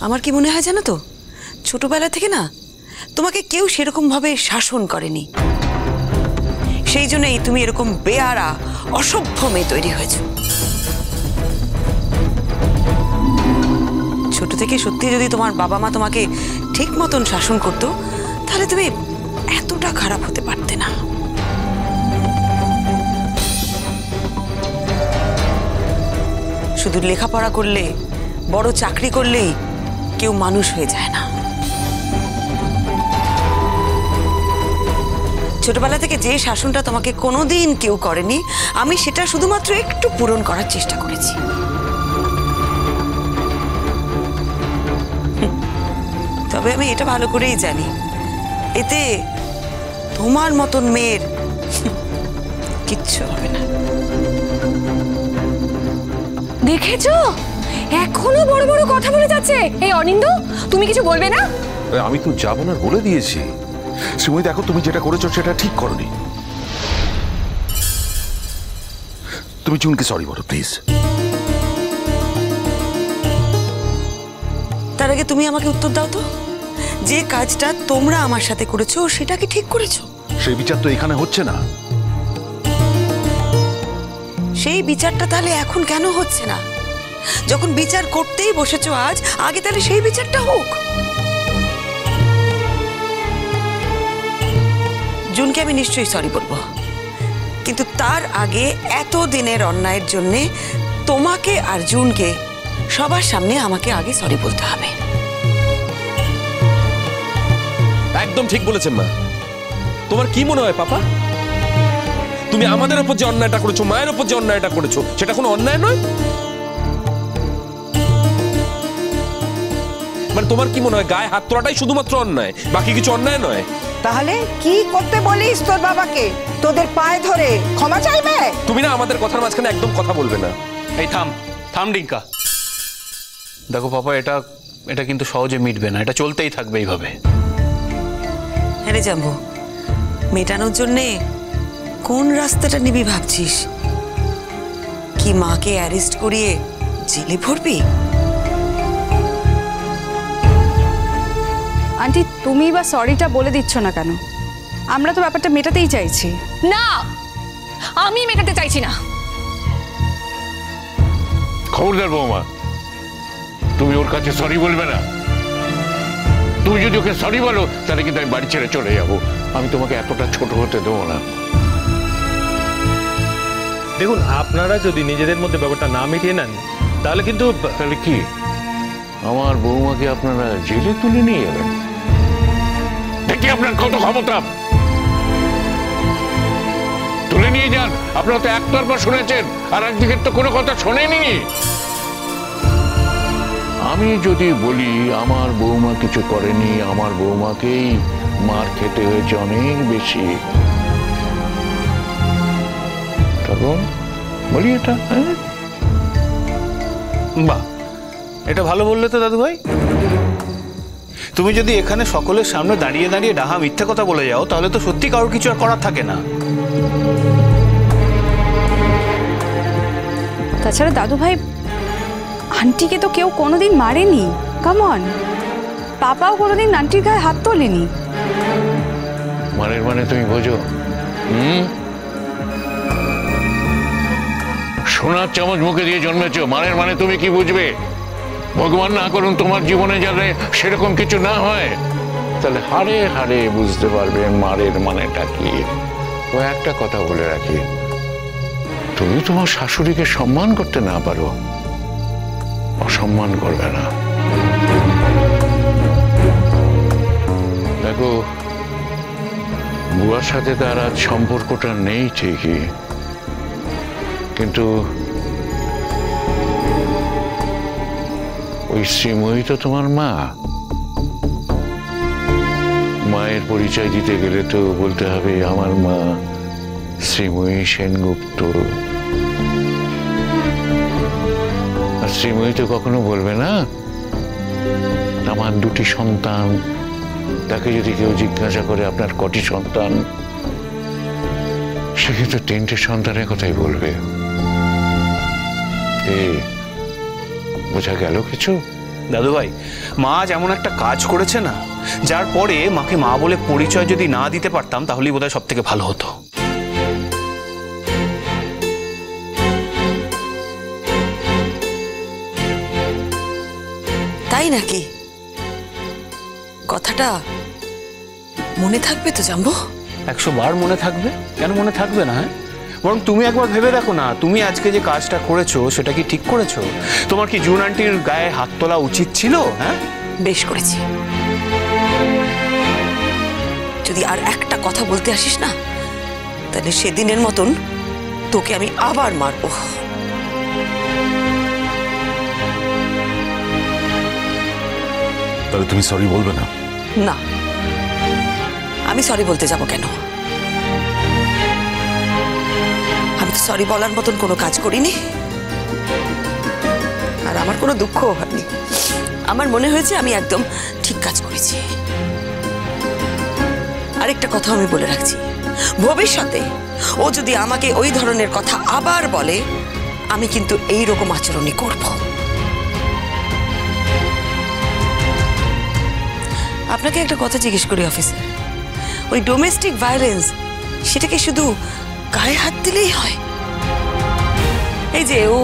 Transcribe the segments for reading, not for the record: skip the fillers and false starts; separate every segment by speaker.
Speaker 1: আমার কি মনে হয় জানো তো, ছোটবেলা থেকে না তোমাকে কেউ সেরকম ভাবে শাসন করেনি, সেই জন্যই তুমি এরকম বেয়ারা অসভ্য মেয়ে তৈরি হয়েছো। ছোট থেকে সত্যি যদি তোমার বাবা মা তোমাকে ঠিক মতন শাসন করতো তাহলে তুমি এতটা খারাপ হতে পারতে না। শুধু লেখাপড়া করলে, বড় চাকরি করলেই কেউ মানুষ হয়ে যায় না। ছোটবেলা থেকে যে শাসনটা তোমাকে কোনোদিন কেউ করেনি, আমি সেটা শুধুমাত্র একটু পূরণ করার চেষ্টা করেছি। তবে আমি এটা ভালো করেই জানি, এতে তোমার মতন মেয়ের কিচ্ছু হবে না।
Speaker 2: দেখেছো, এখনো বড় বড় কথা বলে যাচ্ছে। এই অনিন্দ, তুমি কিছু বলবে না?
Speaker 3: আমি তো যাবো না বলে দিয়েছি। শ্রীময়ী, দেখো তুমি যেটা করেছো সেটা ঠিক করনি। তুমি জুনকে সরি বলো প্লিজ।
Speaker 1: তার আগে তুমি আমাকে উত্তর দাও তো, যে কাজটা তোমরা আমার সাথে করেছো সেটা কি ঠিক করেছো?
Speaker 3: সেই বিচার তো এখানে হচ্ছে না।
Speaker 1: সেই বিচারটা তাহলে এখন কেন হচ্ছে না? যখন বিচার করতেই বসেছো আজ, আগে তাহলে সেই বিচারটা হোক। জুনকে আমি নিশ্চয়ই সরি বলবো, কিন্তু তার আগে এত দিনের অন্যায়ের জন্য তোমাকে আর জুনকে সবার সামনে আমাকে আগে সরি বলতে হবে।
Speaker 4: একদম ঠিক বলেছেন মা। তোমার কি মনে হয় পাপা, তুমি আমাদের উপর যে অন্যায়টা করেছো, মায়ের উপর যে অন্যায়টা করেছো, সেটা কোনো অন্যায় নয়? মানে তোমার কি মনে হয় গায়ে হাত তোলাটাই শুধুমাত্র অন্যায়, বাকি কিছু অন্যায় নয়?
Speaker 5: তাহলে কি করতে বলিস তোর বাবাকে? তোদের পায়ে ধরে ক্ষমা চাইবে?
Speaker 4: তুমি না আমাদের কথার মাঝখানে একদম কথা বলবে না।
Speaker 6: এই থাম থাম ডিঙ্কা। দেখো পাপা, এটা কিন্তু সহজে মিটবে না, এটা চলতেই থাকবে এইভাবে।
Speaker 1: হ্যাঁ রে জাম্বু, মেটানোর জন্যে কোন রাস্তাটা নিবি ভাবছিস? কি মাকে অ্যারেস্ট করিয়ে জেলে ভরবি?
Speaker 2: আন্টি, তুমি বা সরিটা বলে দিচ্ছ না কেন? আমরা তো ব্যাপারটা মেটাতেই চাইছি।
Speaker 7: না, আমি মেটাতে চাইছি না।
Speaker 8: খবরদার বৌমা, তুমি ওর কাছে সরি বলবে না। তুমি যদি ওকে সরি বলো তাহলে কিন্তু আমি বাড়ি ছেড়ে চলে যাব। আমি তোমাকে এতটা ছোট হতে দেবো না।
Speaker 9: দেখুন, আপনারা যদি নিজেদের মধ্যে ব্যাপারটা না মিটিয়ে নেন তাহলে কিন্তু
Speaker 8: তাহলে কি আমার বৌমাকে আপনারা জেলে তুলে নিয়ে যাবেন? দেখি আপনার কত ক্ষমতা। তুলে নিয়ে যান। আপনারা তো একতরফা শুনেছেন, আর একদিকে তো কোনো কথা শোনেনি। আমি যদি বলি আমার বৌমা কিছু করেনি, আমার বৌমাকেই মার খেতে হয়েছে অনেক বেশি, তখন বলি এটা।
Speaker 6: বাহ, এটা ভালো বললে তো দাদু ভাই। তুমি যদি এখানে সকলের সামনে দাঁড়িয়ে দাঁড়িয়ে ডাহা মিথ্যে কথা বলে যাও তাহলে তো সত্যি কারোর কিছু আর করার থাকে না।
Speaker 2: তাছাড়া দাদু ভাই, আন্টিকে তো কেউ কোনোদিন মারেনি। কাম অন, পাপাও কোনোদিন আন্টির গায়ে হাত তোলেনি।
Speaker 8: মানের মানে তুমি বোঝো? সোনার চামচ মুখে দিয়ে জন্মেছো, মানের মানে তুমি কি বুঝবে? ভগবান না করুন তোমার জীবনে যাতে সেরকম কিছু না হয়, তাহলে হাড়ে হাড়ে বুঝতে পারবেন মারের মানেটা কি। ও একটা কথা বলে রাখি, তুমি তোমার শাশুড়িকে সম্মান করতে না পারো, অসম্মান করবে না। দেখো, বুয়ার সাথে তার আজ সম্পর্কটা নেই ঠিকই, কিন্তু ওই শ্রীময়ী তো তোমার মা। মায়ের পরিচয় দিতে গেলে তো বলতে হবে আমার মা শ্রীময়ী সেনগুপ্ত। আর শ্রীময়ী তো কখনো বলবে না আমার দুটি সন্তান। তাকে যদি কেউ জিজ্ঞাসা করে আপনার কটি সন্তান, সে কিন্তু 3টে সন্তানের কথাই বলবে। বোঝা গেল কিছু?
Speaker 6: দাদু ভাই, মা আজ এমন একটা কাজ করেছে না, যার পরে মাকে মা বলে পরিচয় যদি না দিতে পারতাম তাহলেই বোধহয় সব থেকে ভালো হতো।
Speaker 1: তাই নাকি? কথাটা মনে থাকবে তো জাম্বো?
Speaker 6: 100 বার মনে থাকবে, কেন মনে থাকবে না? হ্যাঁ, বরং তুমি একবার ভেবে দেখো না, তুমি আজকে যে কাজটা করেছো সেটা কি ঠিক করেছো? তোমার কি জুন আন্টির গায়ে হাত তোলা উচিত ছিল? হ্যাঁ,
Speaker 1: বেশ করেছি। যদি আর একটা কথা বলতে আসিস না, তাহলে সেদিনের মতন তোকে আমি আবার মারবো।
Speaker 3: তাহলে তুমি সরি বলবে না?
Speaker 1: না, আমি সরি বলতে যাব কেন? আমি তো সরি বলার মতন কোনো কাজ করিনি, আর আমার কোনো দুঃখও হয়নি। আমার মনে হয়েছে আমি একদম ঠিক কাজ করেছি। আরেকটা কথা আমি বলে রাখছি, ভবিষ্যতে ও যদি আমাকে ওই ধরনের কথা আবার বলে, আমি কিন্তু এই রকম আচরণই করব। আপনাকে একটা কথা জিজ্ঞেস করি অফিসার, ওই ডোমেস্টিক ভায়োলেন্স সেটাকে শুধু গায়ে হাত দিলেই হয়? এই যে ও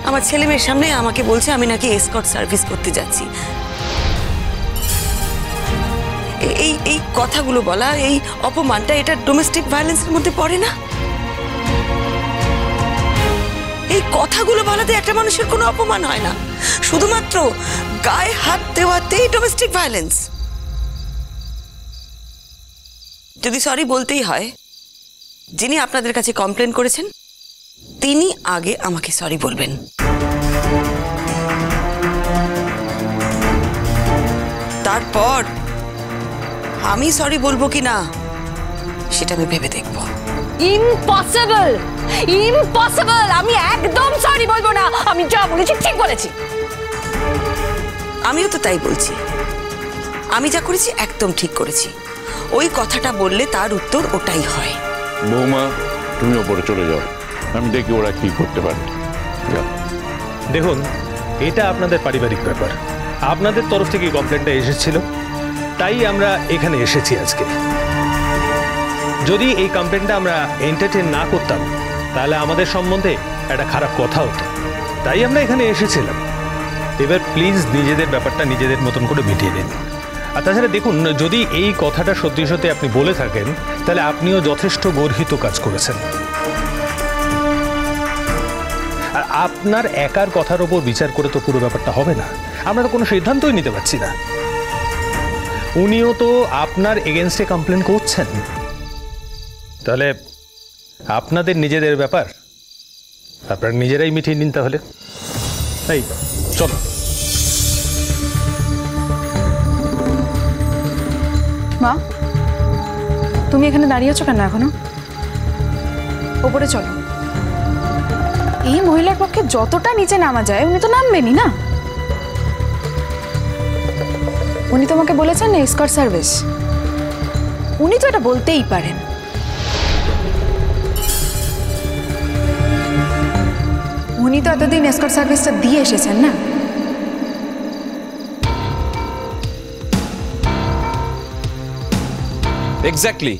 Speaker 1: আমার ছেলে মেয়ের সামনে আমাকে বলছে আমি নাকি এসকর্ট সার্ভিস করতে যাচ্ছি, এই এই কথাগুলো বলা, এই অপমানটা, এটা ডোমেস্টিক ভায়োলেন্সের মধ্যে পড়ে না? এই কথাগুলো বলাতে একটা মানুষের কোনো অপমান হয় না, শুধুমাত্র গায়ে হাত দেওয়াতেই ডোমেস্টিক ভায়োলেন্স। যদি সরি বলতেই হয়, যিনি আপনাদের কাছে কমপ্লেন করেছেন তিনি আগে আমাকে সরি বলবেন। তারপর আমি সরি বলবো কিনা সেটা আমি ভেবে দেখব।
Speaker 7: Impossible, impossible! আমি একদম সরি বলবো না। আমি যা বলেছি ঠিক বলেছি।
Speaker 1: আমিও তো তাই বলছি, আমি যা করেছি একদম ঠিক করেছি। ওই কথাটা বললে তার উত্তর ওটাই হয়।
Speaker 8: বৌমা, তুমি ওপরে চলে যাও, আমি দেখি ওরা কি করতে পারে। যাও।
Speaker 9: দেখুন, এটা আপনাদের পারিবারিক ব্যাপার, আপনাদের তরফ থেকে কমপ্লেনটা এসেছিল, তাই আমরা এখানে এসেছি আজকে। যদি এই কমপ্লেনটা আমরা এন্টারটেইন না করতাম তাহলে আমাদের সম্বন্ধে একটা খারাপ কথা হতো, তাই আমরা এখানে এসেছিলাম। এবার প্লিজ নিজেদের ব্যাপারটা নিজেদের মতন করে মিটিয়ে দিন। আর তাছাড়া দেখুন, যদি এই কথাটা সত্যি সত্যি আপনি বলে থাকেন তাহলে আপনিও যথেষ্ট গর্হিত কাজ করেছেন। আর আপনার একার কথার ওপর বিচার করে তো পুরো ব্যাপারটা হবে না, আমরা তো কোনো সিদ্ধান্তই নিতে পারছি না। উনিও তো আপনার এগেনস্টে কমপ্লেন করছেন, তাহলে আপনাদের নিজেদের ব্যাপার আপনারা নিজেরাই মিটিয়ে নিন। তাহলে এই চল।
Speaker 2: মা, তুমি এখানে দাঁড়িয়ে আছো কেন এখনো? ওপরে চলো। এই মহিলার পক্ষে যতটা নিচে নামা যায় উনি তো নামবেনই না। উনি তোমাকে বলেছেন না এসকর্ট সার্ভিস, উনি তো এটা বলতেই পারেন। উনি তো এতদিন এসকর্ট সার্ভিসটা দিয়ে এসেছেন না।
Speaker 4: এক্স্যাক্টলি,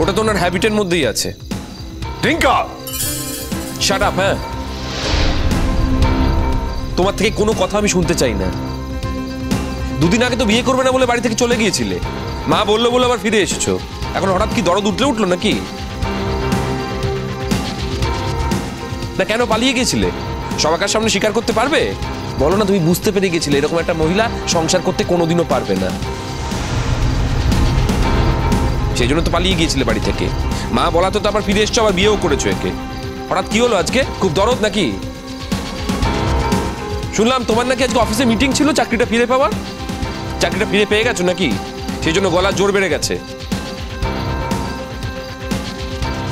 Speaker 4: ওটা তো ওনার হ্যাবিটের মধ্যেই আছে।
Speaker 3: টিঙ্কা,
Speaker 4: শাট আপ। হ্যাঁ, তোমার থেকে কোনো কথা আমি শুনতে চাই না। দুদিন আগে তো বিয়ে করবে না বলে বাড়ি থেকে চলে গিয়েছিলে, মা বললো বলে আবার ফিরে এসেছো। এখন হঠাৎ কি দরদ উঠলো নাকি? না কেন পালিয়ে গিয়েছিলে? সবার সামনে স্বীকার করতে পারবে? বলো না তুমি বুঝতে পেরে গেছিলে এরকম একটা মহিলা সংসার করতে কোনোদিনও পারবে না, সেই জন্য তো পালিয়ে গিয়েছিলে বাড়ি থেকে। মা বলা তো আবার ফিরে এসছো, আবার বিয়েও করেছো একে। হঠাৎ কি হলো আজকে? খুব দরদ নাকি? শুনলাম তোমার নাকি আজকে অফিসে মিটিং ছিল চাকরিটা ফিরে পাওয়ার। চাকরিটা ফিরে পেয়ে গেছো নাকি? সেই জন্য গলা জোর বেড়ে গেছে।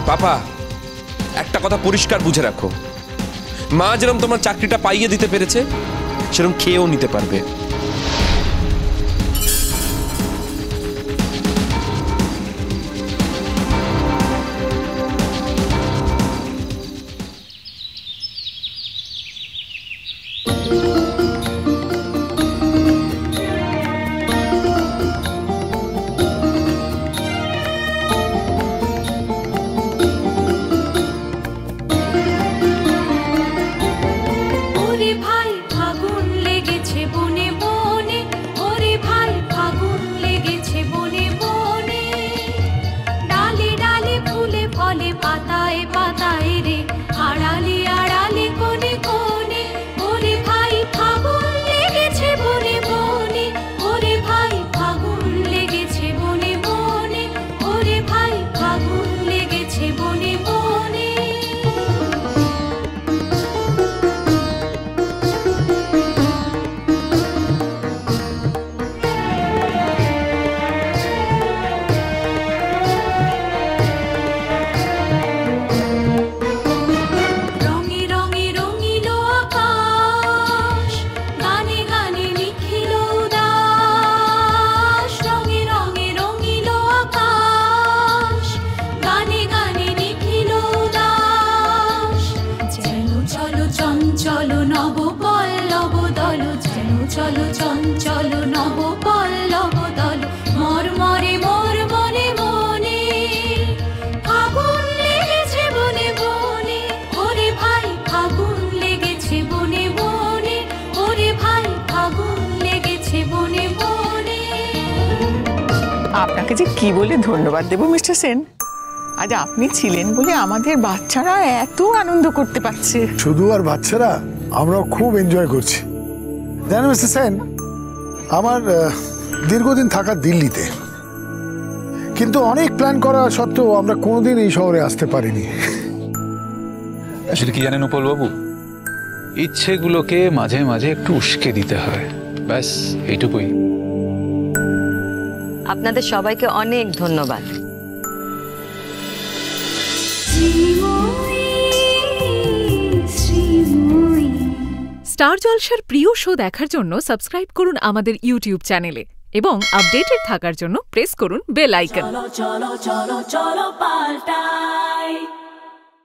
Speaker 4: পাপা, একটা কথা পরিষ্কার বুঝে রাখো, মা যেরকম তোমার চাকরিটা পাইয়ে দিতে পেরেছে সেরকম খেয়েও নিতে পারবে।
Speaker 10: চঞ্চল চঞ্চল নব পল্লব দল মর্মরে মোর মনে মনে ফাগুন লেগেছে বনে বনে ওরে ভাই ফাগুন লেগেছে বনে বনে ওরে ভাই ফাগুন লেগেছে বনে বনে।
Speaker 11: আপনাকে যে কি বলে ধন্যবাদ দেব মিস্টার সেন, আজ আপনি ছিলেন বলে আমাদের বাচ্চারা এত আনন্দ করতে পারছে।
Speaker 12: শুধু আর বাচ্চারা, আমরাও খুব এনজয় করছি। জানেন মিস্টার সেন, আমার দীর্ঘদিন থাকা দিল্লিতে, কিন্তু অনেক প্ল্যান করা সত্ত্বেও আমরা কোনোদিন এই শহরে আসতে পারিনি।
Speaker 13: আসলে কি জানেন উপল বাবু, ইচ্ছেগুলোকে মাঝে মাঝে একটু উস্কে দিতে হয়, ব্যাস এইটুকুই।
Speaker 14: আপনাদের সবাইকে অনেক ধন্যবাদ।
Speaker 15: স্টার জলসার প্রিয় শো দেখার জন্য সাবস্ক্রাইব করুন আমাদের ইউটিউব চ্যানেলে এবং আপডেটেড থাকার জন্য প্রেস করুন বেল আইকন।
Speaker 10: চলো চলো চলো চলো পাল্টাই।